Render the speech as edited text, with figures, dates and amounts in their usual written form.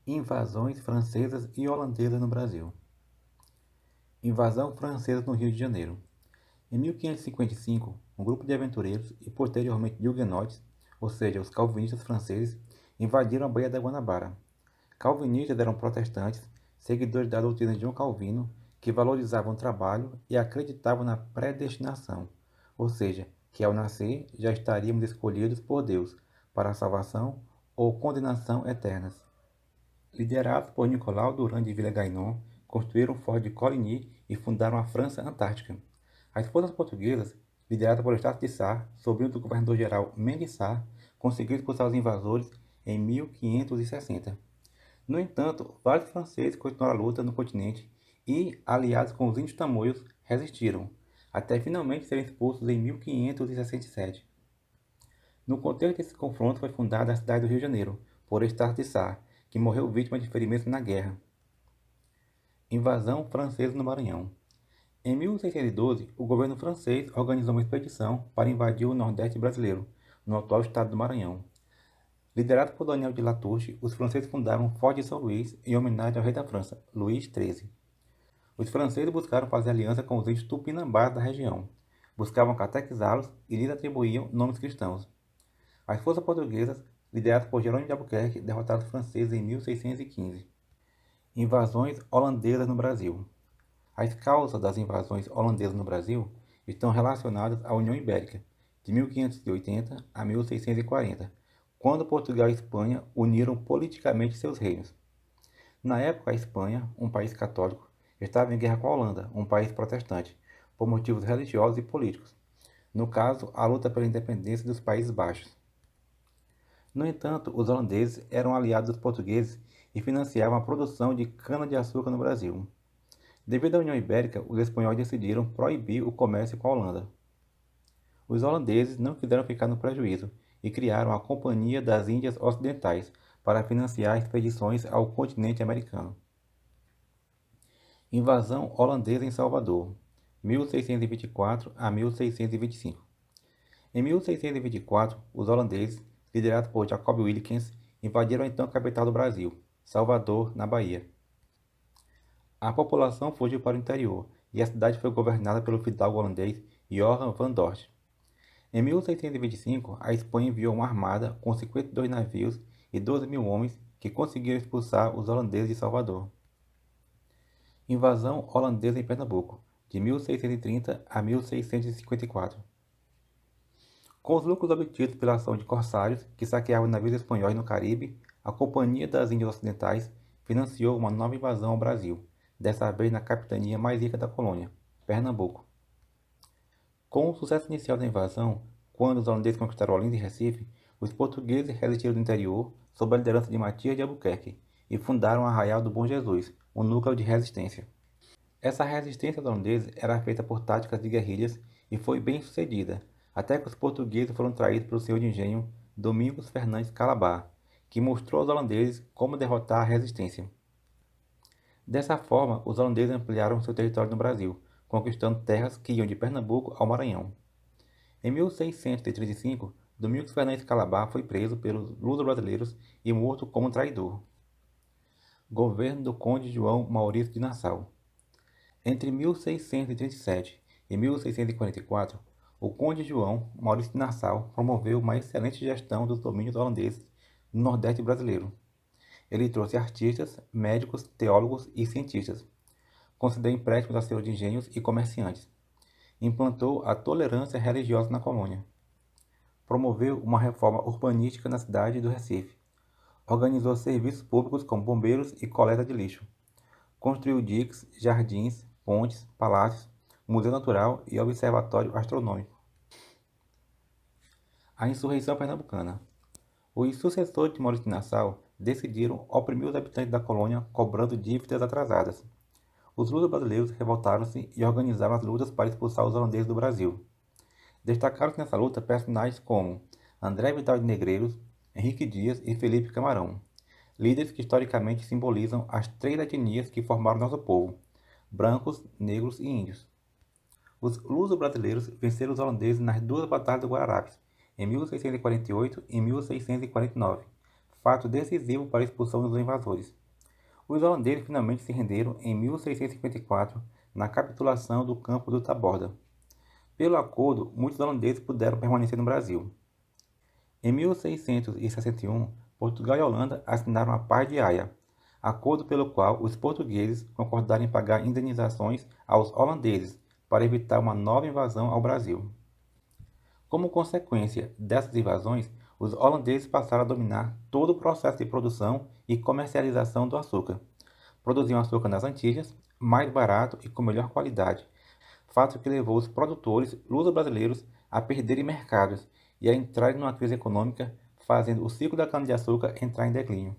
Invasões francesas e holandesas no Brasil. Invasão francesa no Rio de Janeiro. Em 1555, um grupo de aventureiros e posteriormente de huguenotes, ou seja, os calvinistas franceses, invadiram a Baía da Guanabara. Calvinistas eram protestantes, seguidores da doutrina de João Calvino, que valorizavam o trabalho e acreditavam na predestinação, ou seja, que ao nascer já estaríamos escolhidos por Deus para a salvação ou condenação eternas. Liderados por Nicolau Durand de Villegagnon, construíram o Forte de Coligny e fundaram a França Antártica. As forças portuguesas, lideradas por Estácio de Sá, sobrinho do governador-geral Mendes Sá, conseguiram expulsar os invasores em 1560. No entanto, vários franceses continuaram a luta no continente e, aliados com os índios tamoios, resistiram, até finalmente serem expulsos em 1567. No contexto desse confronto foi fundada a cidade do Rio de Janeiro, por Estácio de Sá, que morreu vítima de ferimentos na guerra. Invasão francesa no Maranhão. Em 1612, o governo francês organizou uma expedição para invadir o Nordeste brasileiro, no atual estado do Maranhão. Liderados por Daniel de Latouche, os franceses fundaram o Forte de São Luís em homenagem ao rei da França, Luís XIII. Os franceses buscaram fazer aliança com os índios tupinambás da região, buscavam catequizá-los e lhes atribuíam nomes cristãos. As forças portuguesas, lideradas por Jerônimo de Albuquerque, derrotaram os franceses em 1615. Invasões holandesas no Brasil. As causas das invasões holandesas no Brasil estão relacionadas à União Ibérica, de 1580 a 1640, quando Portugal e Espanha uniram politicamente seus reinos. Na época, a Espanha, um país católico, estava em guerra com a Holanda, um país protestante, por motivos religiosos e políticos. No caso, a luta pela independência dos Países Baixos. No entanto, os holandeses eram aliados dos portugueses e financiavam a produção de cana-de-açúcar no Brasil. Devido à União Ibérica, os espanhóis decidiram proibir o comércio com a Holanda. Os holandeses não quiseram ficar no prejuízo e criaram a Companhia das Índias Ocidentais para financiar expedições ao continente americano. Invasão holandesa em Salvador, 1624 a 1625. Em 1624, os holandeses, liderados por Jacob Wilkens, invadiram a então capital do Brasil, Salvador, na Bahia. A população fugiu para o interior e a cidade foi governada pelo fidalgo holandês Johan van Dort. Em 1625, a Espanha enviou uma armada com 52 navios e 12 mil homens que conseguiram expulsar os holandeses de Salvador. Invasão holandesa em Pernambuco, de 1630 a 1654. Com os lucros obtidos pela ação de corsários que saqueavam navios espanhóis no Caribe, a Companhia das Índias Ocidentais financiou uma nova invasão ao Brasil, dessa vez na capitania mais rica da colônia, Pernambuco. Com o sucesso inicial da invasão, quando os holandeses conquistaram Olinda e Recife, os portugueses resistiram do interior sob a liderança de Matias de Albuquerque e fundaram o Arraial do Bom Jesus, um núcleo de resistência. Essa resistência holandesa era feita por táticas de guerrilhas e foi bem sucedida, até que os portugueses foram traídos pelo senhor de engenho Domingos Fernandes Calabar, que mostrou aos holandeses como derrotar a resistência. Dessa forma, os holandeses ampliaram seu território no Brasil, conquistando terras que iam de Pernambuco ao Maranhão. Em 1635, Domingos Fernandes Calabar foi preso pelos luso-brasileiros e morto como traidor. Governo do Conde João Maurício de Nassau. Entre 1637 e 1644, o Conde João Maurício de Nassau promoveu uma excelente gestão dos domínios holandeses no Nordeste brasileiro. Ele trouxe artistas, médicos, teólogos e cientistas. Concedeu empréstimos a senhores de engenhos e comerciantes. Implantou a tolerância religiosa na colônia. Promoveu uma reforma urbanística na cidade do Recife. Organizou serviços públicos como bombeiros e coleta de lixo. Construiu diques, jardins, pontes, palácios, museu natural e observatório astronômico. A insurreição pernambucana. Os sucessores de Maurício de Nassau decidiram oprimir os habitantes da colônia cobrando dívidas atrasadas. Os luso-brasileiros revoltaram-se e organizaram as lutas para expulsar os holandeses do Brasil. Destacaram-se nessa luta personagens como André Vidal de Negreiros, Henrique Dias e Felipe Camarão, líderes que historicamente simbolizam as três etnias que formaram nosso povo: brancos, negros e índios. Os luso-brasileiros venceram os holandeses nas duas batalhas do Guararapes, em 1648 e 1649, fato decisivo para a expulsão dos invasores. Os holandeses finalmente se renderam em 1654 na capitulação do Campo do Taborda. Pelo acordo, muitos holandeses puderam permanecer no Brasil. Em 1661, Portugal e Holanda assinaram a Paz de Haia, acordo pelo qual os portugueses concordaram em pagar indenizações aos holandeses para evitar uma nova invasão ao Brasil. Como consequência dessas invasões, os holandeses passaram a dominar todo o processo de produção e comercialização do açúcar. Produziam açúcar nas Antilhas, mais barato e com melhor qualidade, fato que levou os produtores luso-brasileiros a perderem mercados e a entrarem numa crise econômica, fazendo o ciclo da cana-de-açúcar entrar em declínio.